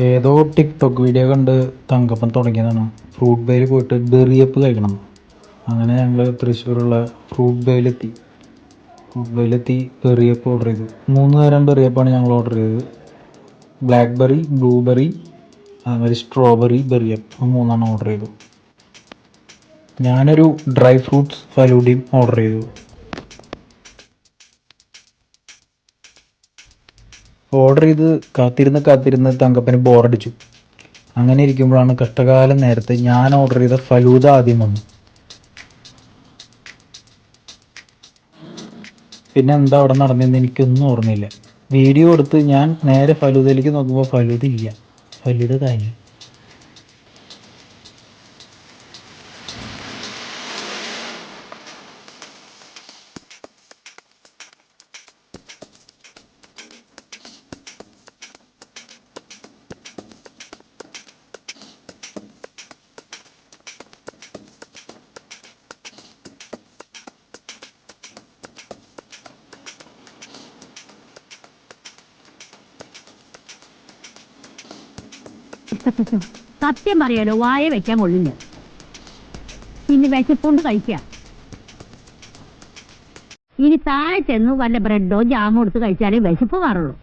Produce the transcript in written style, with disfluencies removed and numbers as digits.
ഏതോ TikTok video കണ്ട് തങ്കപ്പൻ തുടങ്ങിയതാണ് ഫ്രൂട്ട് ബേയിൽ പോയിട്ട് ബെറിയപ്പ് കഴിക്കണം. അങ്ങനെ ഞങ്ങൾ തൃശ്ശൂരുള്ള ഫ്രൂട്ട് ബേയിലെത്തി ബെറിയപ്പ് ഓർഡർ ചെയ്തു. 3 തരം ബെറിയപ്പാണ് ഞങ്ങൾ ഓർഡർ ചെയ്തത്. ബ്ലാക്ക്ബെറി, ബ്ലൂബെറി, അതുമാതിരി സ്ട്രോബെറി ബെറിയപ്പ് 3 ഓർഡർ ചെയ്തു. ഞാനൊരു ഡ്രൈ ഫ്രൂട്ട്സ് ഫലൂഡയും ഓർഡർ ചെയ്തു. ഓർഡർ ചെയ്ത് കാത്തിരുന്ന് തങ്കപ്പന് ബോറടിച്ചു. അങ്ങനെ ഇരിക്കുമ്പോഴാണ് കഷ്ടകാലം നേരത്തെ ഞാൻ ഓർഡർ ചെയ്ത ഫലൂദ ആദ്യം വന്നു. പിന്നെ എന്താ അവിടെ നടന്നതെന്ന് എനിക്കൊന്നും ഓർമ്മയില്ല. വീഡിയോ എടുത്ത് ഞാൻ നേരെ ഫലൂദയിലേക്ക് നോക്കുമ്പോൾ ഫലൂദ ഇല്ല, ഫലൂദ കഴിഞ്ഞു. സത്യം പറയാലോ, വായ വെക്കാൻ കൊള്ളില്ല. ഇനി വിശപ്പുണ്ട് കഴിക്കാം. ഇനി താഴെ ചെന്ന് വല്ല ബ്രെഡോ ജാമോ എടുത്ത് കഴിച്ചാലേ വിശപ്പ് മാറുള്ളൂ.